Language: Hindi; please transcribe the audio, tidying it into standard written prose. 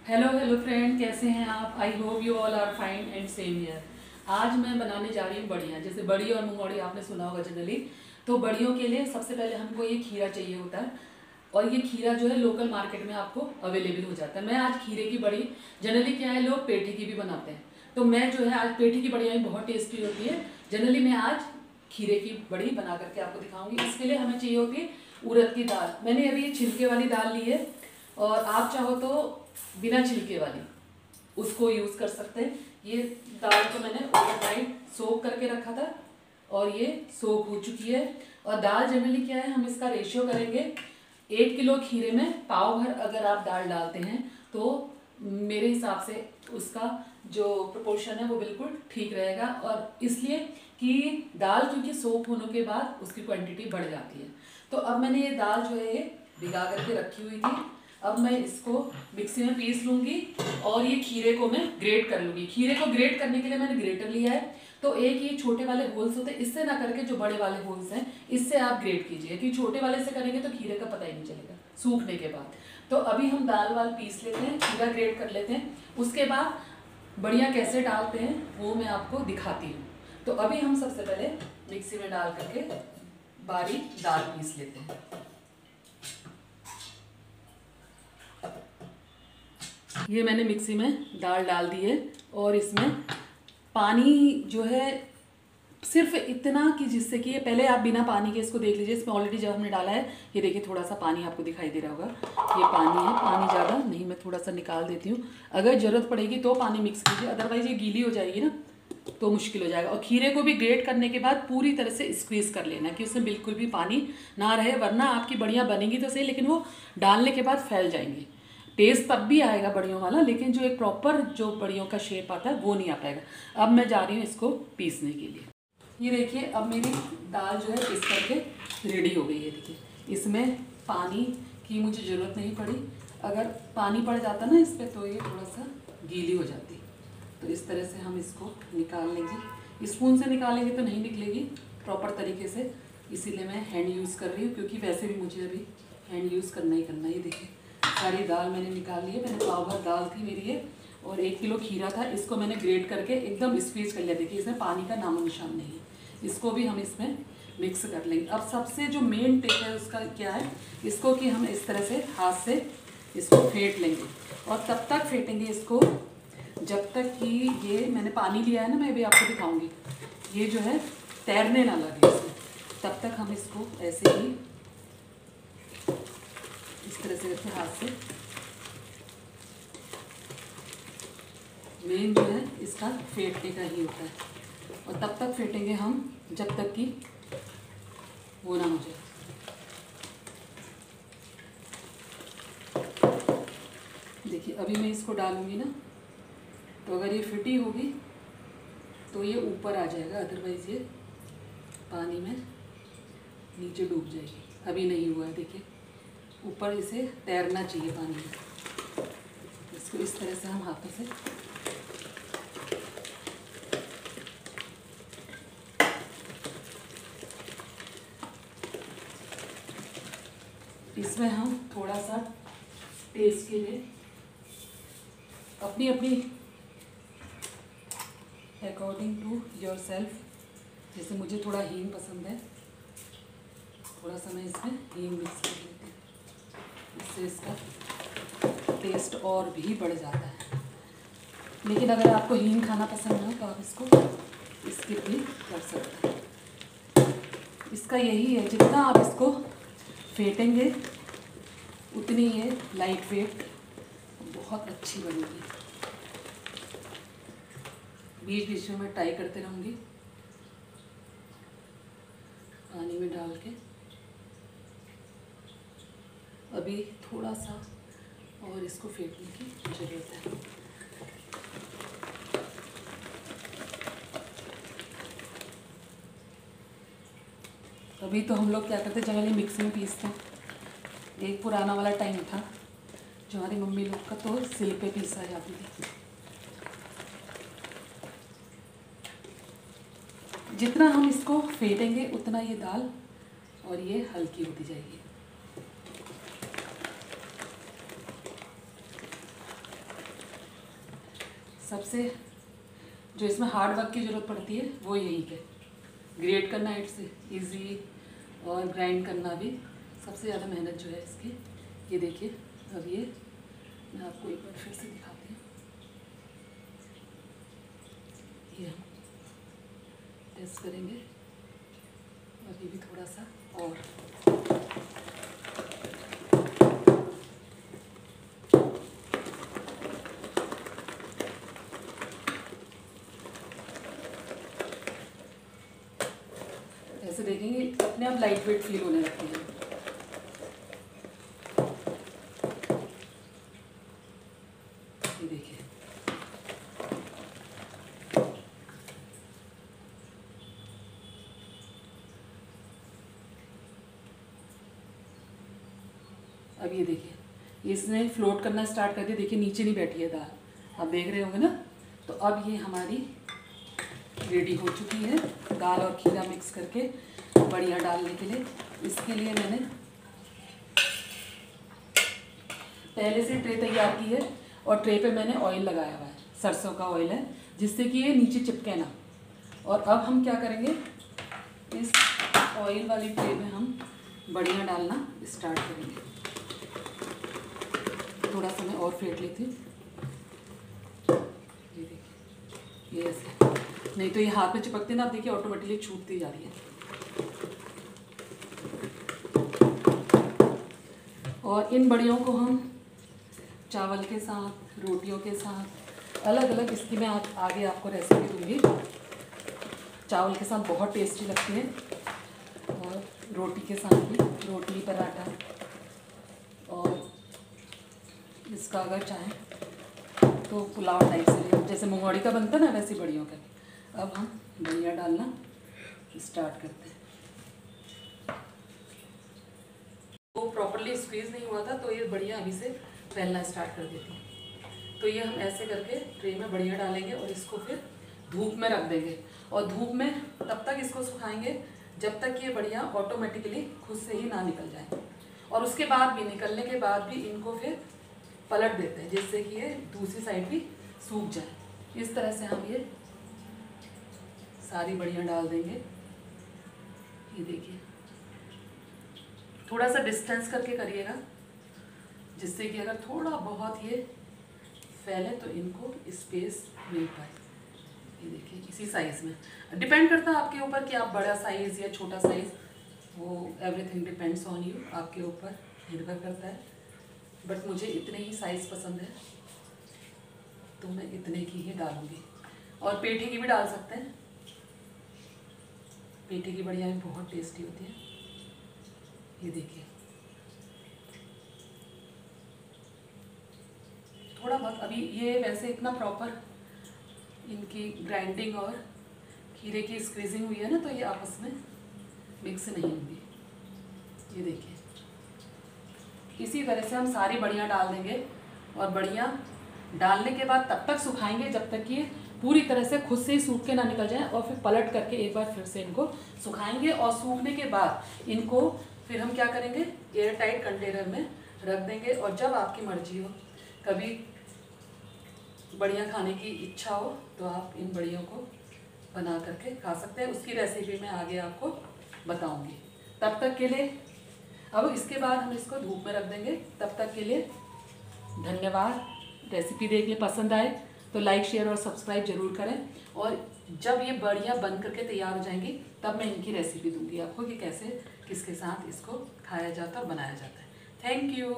हेलो हेलो फ्रेंड, कैसे हैं आप? I hope you all are fine and same here. आज मैं बनाने जा रही हूँ बड़ियाँ। जैसे बड़ी और मुंगौड़ी आपने सुना होगा जनरली। तो बड़ियों के लिए सबसे पहले हमको ये खीरा चाहिए होता है। और ये खीरा जो है लोकल मार्केट में आपको अवेलेबल हो जाता है। मैं आज खीरे की बड़ी, जनरली क्या है लोग पेठी की भी बनाते हैं, तो मैं जो है आज पेठी की बड़ियाँ भी बहुत टेस्टी होती है। जनरली मैं आज खीरे की बड़ी बना करके आपको दिखाऊंगी। इसके लिए हमें चाहिए होती है उड़द की दाल। मैंने अभी छिलके वाली दाल ली है, और आप चाहो तो बिना छिलके वाली उसको यूज़ कर सकते हैं। ये दाल को मैंने ओवरनाइट सोक करके रखा था और ये सोक हो चुकी है। और दाल जनरली क्या है, हम इसका रेशियो करेंगे 1 किलो खीरे में पाव भर अगर आप दाल डालते हैं तो मेरे हिसाब से उसका जो प्रोपोर्शन है वो बिल्कुल ठीक रहेगा। और इसलिए कि दाल क्योंकि सोक होने के बाद उसकी क्वांटिटी बढ़ जाती है। तो अब मैंने ये दाल जो है ये भिगा करके रखी हुई थी। अब मैं इसको मिक्सी में पीस लूँगी और ये खीरे को मैं ग्रेट कर लूँगी। खीरे को ग्रेट करने के लिए मैंने ग्रेटर लिया है। तो एक ये छोटे वाले होल्स होते हैं, इससे ना करके जो बड़े वाले होल्स हैं इससे आप ग्रेट कीजिए, क्योंकि छोटे वाले से करेंगे तो खीरे का पता ही नहीं चलेगा सूखने के बाद। तो अभी हम दाल वाल पीस लेते हैं, खीरा ग्रेट कर लेते हैं। उसके बाद बढ़िया कैसे डालते हैं वो मैं आपको दिखाती हूँ। तो अभी हम सबसे पहले मिक्सी में डाल करके बारीक दाल पीस लेते हैं। ये मैंने मिक्सी में दाल डाल दी है और इसमें पानी जो है सिर्फ इतना कि जिससे कि ये पहले आप बिना पानी के इसको देख लीजिए। इसमें ऑलरेडी जब हमने डाला है ये देखिए थोड़ा सा पानी आपको दिखाई दे रहा होगा, ये पानी है। पानी ज़्यादा नहीं, मैं थोड़ा सा निकाल देती हूँ। अगर ज़रूरत पड़ेगी तो पानी मिक्स कीजिए, अदरवाइज़ ये गीली हो जाएगी ना तो मुश्किल हो जाएगा। और खीरे को भी ग्रेट करने के बाद पूरी तरह से स्क्वीज़ कर लेना कि उसमें बिल्कुल भी पानी ना रहे, वरना आपकी बढ़िया बनेंगी तो सही लेकिन वो डालने के बाद फैल जाएंगी। टेस्ट तब भी आएगा बढ़ियों वाला, लेकिन जो एक प्रॉपर जो बढ़ियों का शेप आता है वो नहीं आ पाएगा। अब मैं जा रही हूँ इसको पीसने के लिए। ये देखिए अब मेरी दाल जो है पीस करके रेडी हो गई है। देखिए इसमें पानी की मुझे ज़रूरत नहीं पड़ी। अगर पानी पड़ जाता ना इस पर तो ये थोड़ा सा गीली हो जाती। तो इस तरह से हम इसको निकाल लेंगे। स्पून से निकालेंगे तो नहीं निकलेगी प्रॉपर तरीके से, इसीलिए मैं हैंड यूज़ कर रही हूँ, क्योंकि वैसे भी मुझे अभी हैंड यूज़ करना ही करना है। ये देखिए सारी दाल मैंने निकाल ली है। मैंने पाव भर दाल थी मेरी ये, और 1 किलो खीरा था। इसको मैंने ग्रेट करके एकदम स्क्वीज कर लिया। देखिए इसमें पानी का नामो निशान नहीं है। इसको भी हम इसमें मिक्स कर लेंगे। अब सबसे जो मेन टिप है उसका क्या है, इसको कि हम इस तरह से हाथ से इसको फेंट लेंगे। और तब तक फेंटेंगे इसको जब तक कि ये मैंने पानी लिया है ना, मैं भी आपको दिखाऊंगी, ये जो है तैरने ना लगे इसमें। तब तक हम इसको ऐसे ही इस तरह से करके हाथ से, मेन जो है इसका फेंटने का ही होता है। और तब तक फेंटेंगे हम जब तक कि वो ना हो जाए। देखिए अभी मैं इसको डालूंगी ना, तो अगर ये फिटी होगी तो ये ऊपर आ जाएगा, अदरवाइज़ ये पानी में नीचे डूब जाएगी। अभी नहीं हुआ है, देखिए ऊपर इसे तैरना चाहिए पानी में। इसको इस तरह से हम हाथों से इसमें हम थोड़ा सा टेस्ट के लिए अपनी अपनी अकॉर्डिंग टू योर सेल्फ, जैसे मुझे थोड़ा हींग पसंद है, थोड़ा सा मैं इसमें हींग मिक्स कर लेती हूँ। इससे इसका टेस्ट और भी बढ़ जाता है। लेकिन अगर आपको हींग खाना पसंद ना हो तो आप इसको स्किप भी कर सकते हैं। इसका यही है, जितना आप इसको फेंटेंगे उतनी ये लाइट वेट बहुत अच्छी बनेगी। बीच बीच में मैं ट्राई करते रहूँगी पानी में डाल के। अभी थोड़ा सा और इसको फेंटने की ज़रूरत है। अभी तो हम लोग क्या करते हैं, जनरली मिक्सी में पीसते हैं। एक पुराना वाला टाइम था जो हमारी मम्मी लोग का, तो सिल पे पीसा जाती थी। जितना हम इसको फेंटेंगे उतना ये दाल और ये हल्की होती जाएगी। सबसे जो इसमें हार्ड वर्क की ज़रूरत पड़ती है वो यही पे, ग्रेट करना इट्स इजी और ग्राइंड करना भी सबसे ज़्यादा मेहनत जो है इसकी। ये देखिए, अब ये मैं आपको एक बार फिर से दिखाती हूँ। ये हम टेस्ट करेंगे और ये भी थोड़ा सा और ऐसे देखेंगे अपने आप लाइट वेट फील होने लगती है। ये देखिए, अब ये देखिए इसने फ्लोट करना स्टार्ट कर दिया। देखिए नीचे नहीं बैठी है दाल, आप देख रहे होंगे ना। तो अब ये हमारी रेडी हो चुकी है दाल और खीरा मिक्स करके बढ़िया डालने के लिए। इसके लिए मैंने पहले से ट्रे तैयार की है और ट्रे पे मैंने ऑयल लगाया हुआ है, सरसों का ऑयल है, जिससे कि ये नीचे चिपके ना। और अब हम क्या करेंगे, इस ऑयल वाली ट्रे में हम बढ़िया डालना स्टार्ट करेंगे। थोड़ा सा मैं और फेंट लेती हूँ। ये देखिए, ये ऐसे, नहीं तो ये हाथ में चिपकते ना, आप देखिए ऑटोमेटिकली छूटती जा रही है। और इन बड़ियों को हम चावल के साथ, रोटियों के साथ, अलग अलग इसकी मैं आगे आपको रेसिपी दूंगी। चावल के साथ बहुत टेस्टी लगती है और रोटी के साथ भी, रोटी पराठा। और इसका अगर चाहें तो पुलाव टाइप से, जैसे मूंगफली का बनता है ना, वैसी बड़ियों का। अब हम बढ़िया डालना स्टार्ट करते हैं। वो प्रॉपरली स्क्वीज़ नहीं हुआ था तो ये बढ़िया अभी से फैलना स्टार्ट कर देती है। तो ये हम ऐसे करके ट्रे में बढ़िया डालेंगे और इसको फिर धूप में रख देंगे। और धूप में तब तक इसको सुखाएंगे जब तक ये बढ़िया ऑटोमेटिकली खुद से ही ना निकल जाए। और उसके बाद भी, निकलने के बाद भी इनको फिर पलट देते हैं, जिससे कि ये दूसरी साइड भी सूख जाए। इस तरह से हम ये सारी बढ़िया डाल देंगे। ये देखिए, थोड़ा सा डिस्टेंस करके करिएगा, जिससे कि अगर थोड़ा बहुत ये फैले तो इनको स्पेस मिल पाए। ये देखिए, इसी साइज़ में डिपेंड करता है आपके ऊपर कि आप बड़ा साइज़ या छोटा साइज़, वो एवरीथिंग डिपेंड्स ऑन यू, आपके ऊपर निर्भर करता है। बट मुझे इतने ही साइज़ पसंद है तो मैं इतने की ही डालूँगी। और पेठे की भी डाल सकते हैं, पेठे की बढ़िया भी बहुत टेस्टी होती है। ये देखिए, थोड़ा बहुत अभी ये वैसे इतना प्रॉपर इनकी ग्राइंडिंग और खीरे की स्क्वीजिंग हुई है ना, तो ये आपस में मिक्स नहीं होंगी। ये देखिए, इसी तरह से हम सारी बढ़िया डाल देंगे और बढ़िया डालने के बाद तब तक सुखाएंगे जब तक कि पूरी तरह से खुद से ही सूख के ना निकल जाए। और फिर पलट करके एक बार फिर से इनको सुखाएंगे। और सूखने के बाद इनको फिर हम क्या करेंगे, एयर टाइट कंटेनर में रख देंगे। और जब आपकी मर्जी हो, कभी बढ़िया खाने की इच्छा हो, तो आप इन बढ़ियों को बना करके खा सकते हैं। उसकी रेसिपी मैं आगे आपको बताऊंगी। तब तक के लिए, अब इसके बाद हम इसको धूप में रख देंगे। तब तक के लिए धन्यवाद। रेसिपी देख ले, पसंद आए तो लाइक, शेयर और सब्सक्राइब जरूर करें। और जब ये बढ़िया बन करके तैयार हो जाएंगी तब मैं इनकी रेसिपी दूंगी आपको कि कैसे, किसके साथ इसको खाया जाता है और बनाया जाता है। Thank you.